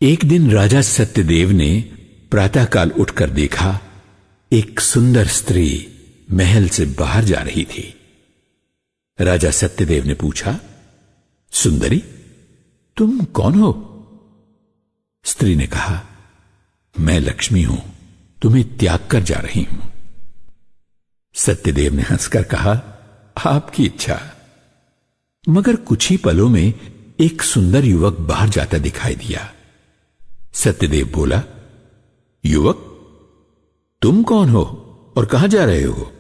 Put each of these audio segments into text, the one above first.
एक दिन राजा सत्यदेव ने प्रातःकाल उठकर देखा, एक सुंदर स्त्री महल से बाहर जा रही थी। राजा सत्यदेव ने पूछा, सुंदरी, तुम कौन हो? स्त्री ने कहा, मैं लक्ष्मी हूं, तुम्हें त्याग कर जा रही हूं। सत्यदेव ने हंसकर कहा, आपकी इच्छा। मगर कुछ ही पलों में एक सुंदर युवक बाहर जाता दिखाई दिया। सत्यदेव बोला, युवक, तुम कौन हो और कहां जा रहे हो?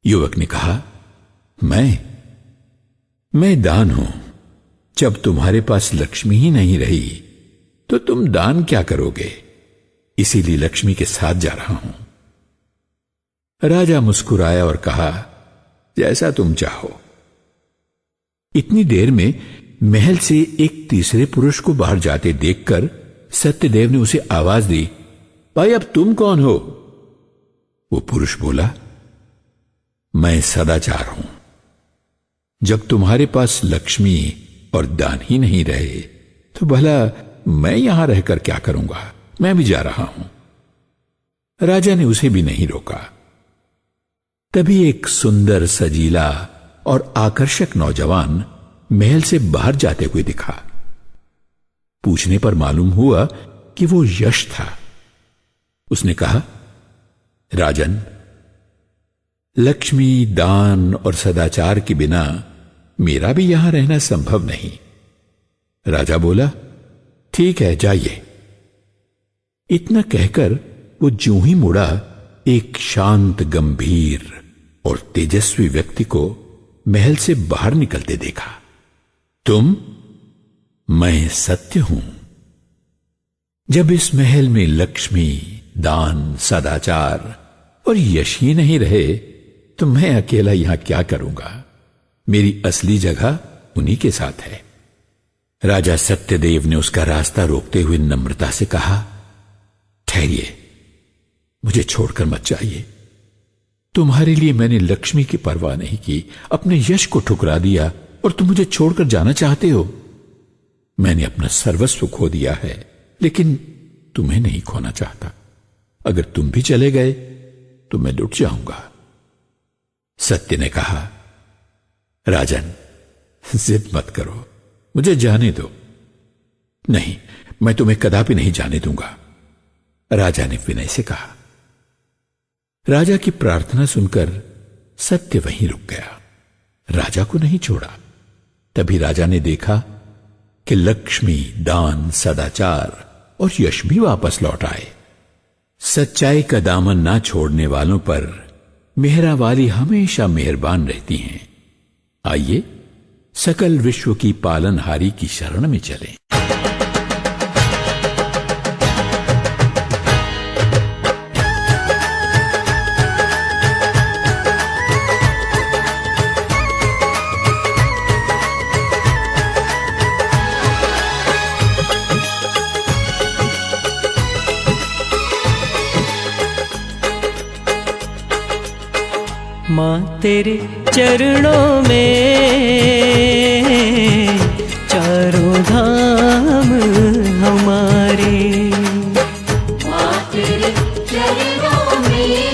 युवक ने कहा, मैं दान हूं। जब तुम्हारे पास लक्ष्मी ही नहीं रही तो तुम दान क्या करोगे? इसीलिए लक्ष्मी के साथ जा रहा हूं। राजा मुस्कुराया और कहा, जैसा तुम चाहो। इतनी देर में महल से एक तीसरे पुरुष को बाहर जाते देखकर सत्यदेव ने उसे आवाज दी, भाई, अब तुम कौन हो? वो पुरुष बोला, मैं सदाचार हूं। जब तुम्हारे पास लक्ष्मी और दान ही नहीं रहे तो भला मैं यहां रहकर क्या करूंगा? मैं भी जा रहा हूं। राजा ने उसे भी नहीं रोका। तभी एक सुंदर, सजीला और आकर्षक नौजवान महल से बाहर जाते हुए दिखा। पूछने पर मालूम हुआ कि वो यश था। उसने कहा, राजन, लक्ष्मी, दान और सदाचार के बिना मेरा भी यहां रहना संभव नहीं। राजा बोला, ठीक है, जाइए। इतना कहकर वो ज्यों ही मुड़ा, एक शांत, गंभीर और तेजस्वी व्यक्ति को महल से बाहर निकलते देखा। तुम? मैं सत्य हूं। जब इस महल में लक्ष्मी, दान, सदाचार और यश ही नहीं रहे तो मैं अकेला यहां क्या करूंगा? मेरी असली जगह उन्हीं के साथ है। राजा सत्यदेव ने उसका रास्ता रोकते हुए नम्रता से कहा, ठहरिए, मुझे छोड़कर मत जाइए। तुम्हारे लिए मैंने लक्ष्मी की परवाह नहीं की, अपने यश को ठुकरा दिया और तुम मुझे छोड़कर जाना चाहते हो। मैंने अपना सर्वस्व खो दिया है, लेकिन तुम्हें नहीं खोना चाहता। अगर तुम भी चले गए तो मैं लुट जाऊंगा। सत्य ने कहा, राजन, जिद मत करो, मुझे जाने दो। नहीं, मैं तुम्हें कदापि नहीं जाने दूंगा, राजा ने विनय से कहा। राजा की प्रार्थना सुनकर सत्य वहीं रुक गया, राजा को नहीं छोड़ा। तभी राजा ने देखा कि लक्ष्मी, दान, सदाचार और यश भी वापस लौट आए। सच्चाई का दामन ना छोड़ने वालों पर मेहरा वाली हमेशा मेहरबान रहती हैं। आइए सकल विश्व की पालनहारी की शरण में चलें। माँ तेरे चरणों में चारों धाम हमारे। माँ तेरे चरणों में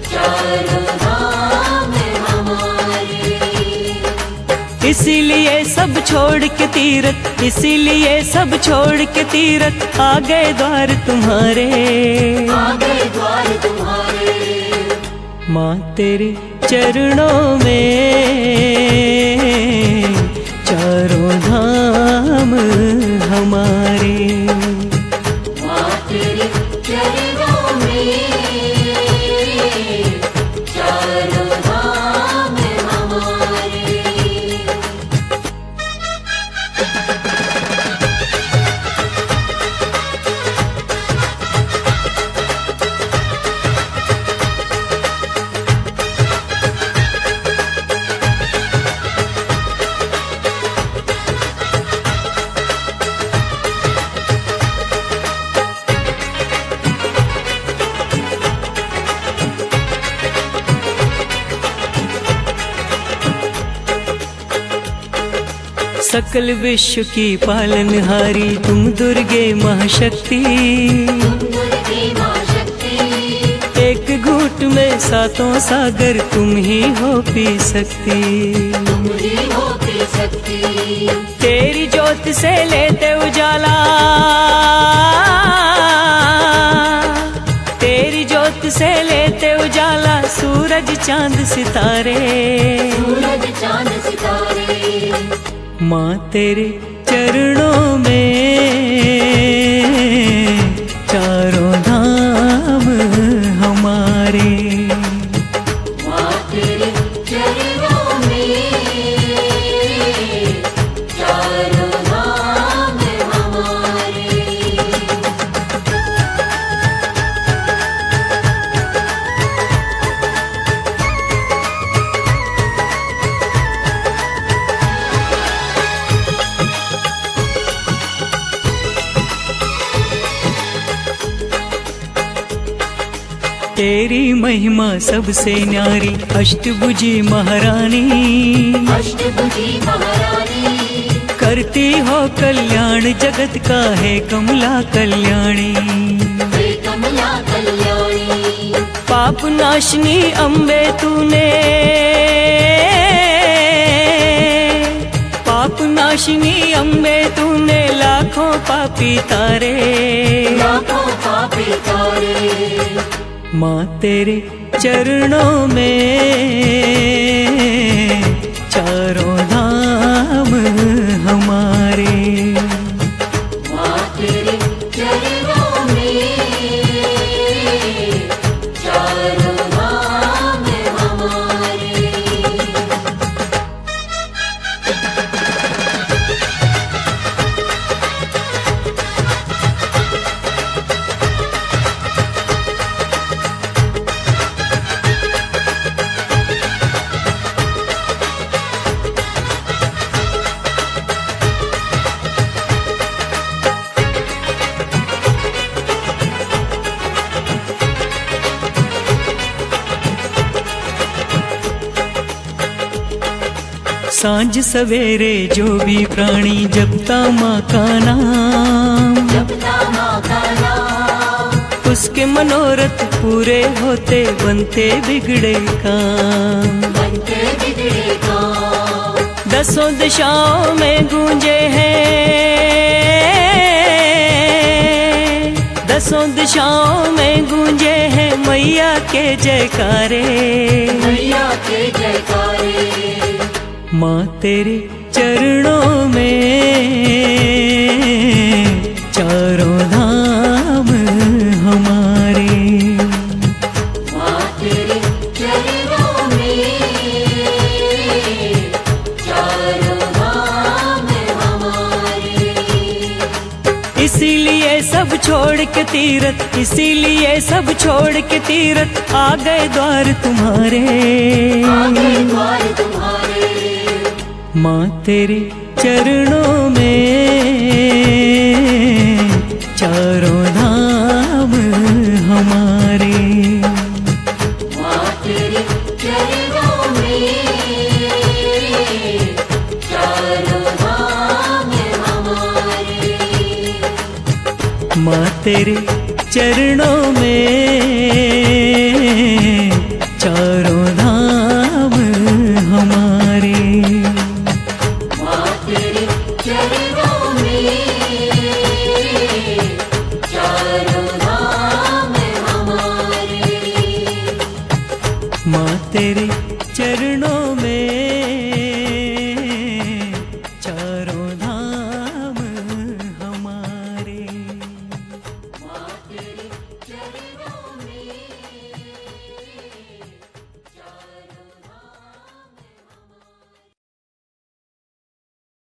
चारों धाम हमारे। इसीलिए सब छोड़ के तीरथ, इसीलिए सब छोड़ के तीरथ, आ गए द्वार तुम्हारे, आ गए द्वार तुम्हारे। माँ तेरे चरणों में चारों धाम हमारे। माँ तेरे चरणों में चारों धाम हमारे। सकल विश्व की पालनहारी तुम दुर्गे महाशक्ति। दुर्गे माँ शक्ति, एक घूंट में सातों सागर तुम ही हो पी सकती। तुम ही हो पी सकती। तेरी ज्योत से लेते उजाला, तेरी ज्योत से लेते उजाला, सूरज चांद सितारे। सूरज चांद सितारे, माँ तेरे चरणों में चारों धाम हमारे। माँ तेरे चरणों में चारों धाम हमारे। तेरी महिमा सबसे न्यारी, अष्टभुजी महारानी। अष्टभुजी महारानी, करती हो कल्याण जगत का, है कमला कल्याणी। हे कमला कल्याणी, पाप नाशनी अम्बे तूने, पाप नाशनी अम्बे तूने, लाखों पापी तारे। लाखों पापी तारे, माँ तेरे चरणों में चारों धाम हमारे। माँ तेरे चरणों में चारों धाम हमारे। सांझ सवेरे जो भी प्राणी जपता माँ का नाम, जपता माँ का नाम, उसके मनोरथ पूरे होते, बनते बिगड़े काम। बनते बिगड़े काम। दसों दिशाओं में गूंजे हैं, दसों दिशाओं में गूंजे हैं मैया के जयकारे। मैया के जयकारे, माँ तेरे चरणों में चारों धाम हमारे। माँ तेरे चरणों में चारों धाम हमारे। इसीलिए सब छोड़ के तीरथ, इसीलिए सब छोड़ के तीरथ, आ गए द्वार तुम्हारे। आगे द्वार तुम्हारे, माँ तेरे चरणों में चारों धाम हमारे। माँ तेरे चरणों में चारों धाम हमारे। माँ तेरे चरणों में चारों धाम हमारे। माँ तेरे चरणों में चारों धाम हमारे। माँ तेरे